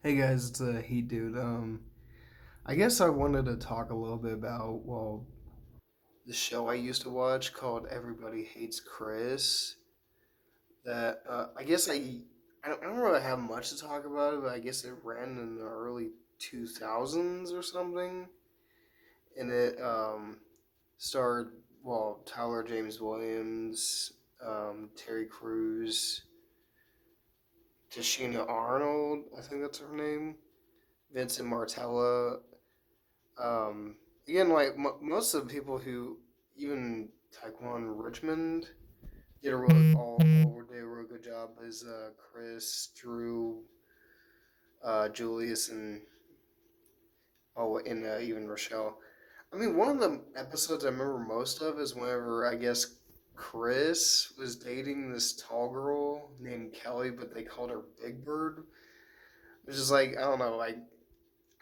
Hey guys, it's Heat Dude. I guess I wanted to talk a little bit about the show I used to watch called Everybody Hates Chris. That I don't really have much to talk about it, but I guess it ran in the early 2000s or something, and it starred Tyler James Williams, Terry Crews, Tashina Arnold, I think that's her name, Vincent Martella. Um, Again, like most of the people who, even Taekwon Richmond, did a real good job as Chris, Drew, Julius, and even Rochelle. I mean, one of the episodes I remember most of is whenever I guess Chris was dating this tall girl named Kelly, but they called her Big Bird, which is like I don't know, like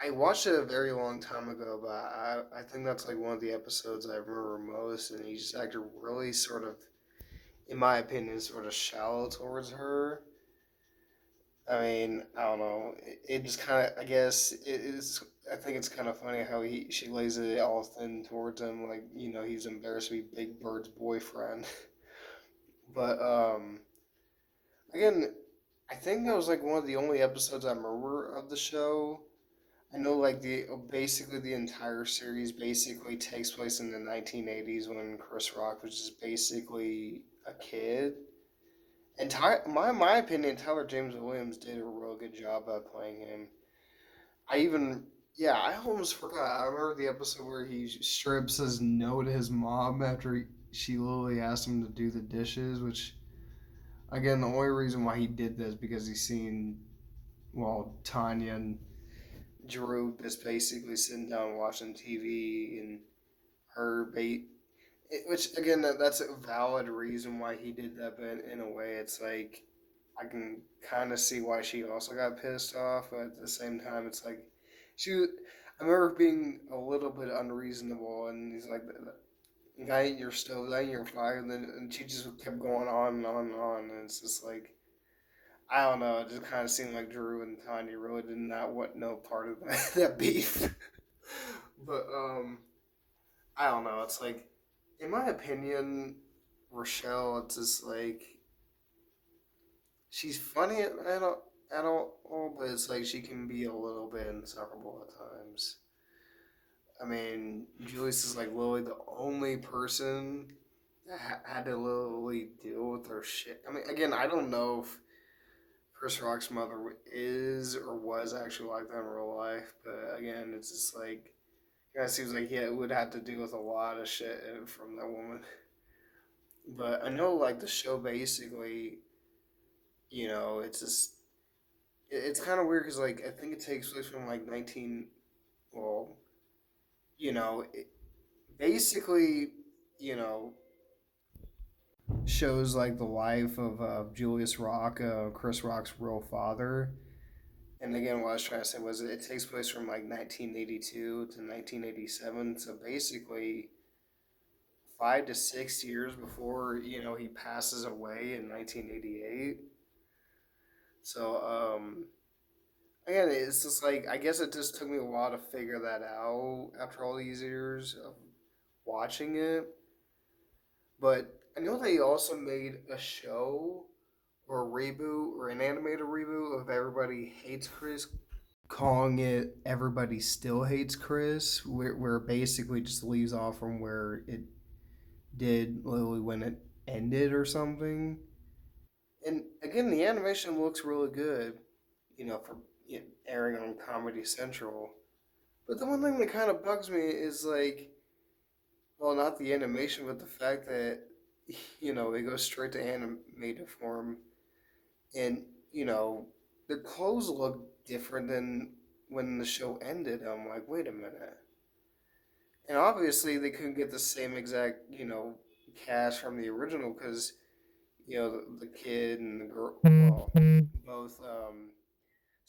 I watched it a very long time ago, but I think that's like one of the episodes I remember most, and he just acted really sort of, in my opinion, sort of shallow towards her. I mean, I don't know. It just kind of, I guess, it is. I think it's kind of funny how she lays it all thin towards him, like he's embarrassed to be Big Bird's boyfriend. But again, I think that was like one of the only episodes I remember of the show. I know like the basically the entire series basically takes place in the 1980s when Chris Rock was just basically a kid. And my opinion, Tyler James Williams did a real good job at playing him. I even yeah, I almost forgot. I remember the episode where he straight up says no to his mom after she literally asked him to do the dishes, which again the only reason why he did this because he's seen Tanya and Drew just basically sitting down watching TV and her bait. Which again, that's a valid reason why he did that, but in a way, it's like I can kind of see why she also got pissed off, but at the same time, it's like she. I remember being a little bit unreasonable, and he's like, "Guy, you're still there, you're fired," and she just kept going on and on and on, and it's just like I don't know. It just kind of seemed like Drew and Tanya really did not want no part of that beef. But I don't know. It's like, in my opinion, Rochelle. It's just like she's funny at all, but it's like she can be a little bit insufferable at times. I mean, Julius is like literally the only person that had to literally deal with her shit. I mean, again, I don't know if Chris Rock's mother is or was actually like that in real life. But again, it's just like it kind of seems like he would have to deal with a lot of shit from that woman. But I know like the show basically, it's just it's kind of weird because like I think it takes place from like 19. Well, you know, it basically you know shows like the life of Julius Rock, Chris Rock's real father. And again, what I was trying to say was it takes place from like 1982 to 1987. So basically, 5 to 6 years before he passes away in 1988. So again, it's just like I guess it just took me a while to figure that out after all these years of watching it. But I know they also made a show or a reboot or an animated reboot of Everybody Hates Chris, calling it Everybody Still Hates Chris, where it basically just leaves off from where it did literally when it ended or something. And again, the animation looks really good, for airing on Comedy Central. But the one thing that kind of bugs me is like, well, not the animation, but the fact that, it goes straight to animated form. And, you know, the clothes look different than when the show ended. I'm like, wait a minute. And obviously, they couldn't get the same exact, cast from the original because, the kid and the girl, well, both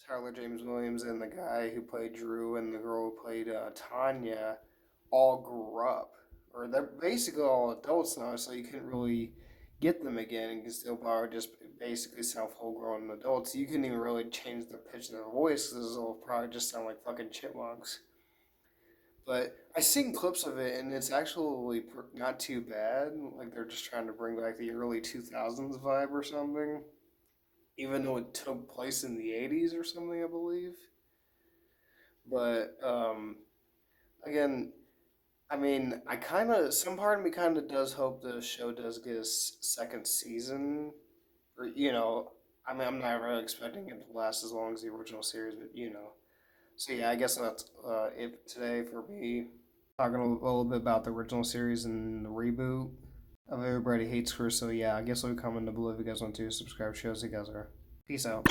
Tyler James Williams and the guy who played Drew and the girl who played Tanya all grew up, or they're basically all adults now, so you couldn't really get them again and can still probably just basically sound full grown adults. You couldn't even really change the pitch of their voice because they'll probably just sound like fucking chipmunks. But I seen clips of it and it's actually not too bad. Like they're just trying to bring back the early 2000s vibe or something, even though it took place in the 80s or something, I believe. But again, I mean, I kind of, some part of me kind of does hope the show does get a second season. Or, I mean, I'm not really expecting it to last as long as the original series, but So, yeah, I guess that's it today for me. Talking little bit about the original series and the reboot of Everybody Hates Chris. So, yeah, I guess I'll be coming to below if you guys want to subscribe, shows you guys are. Peace out.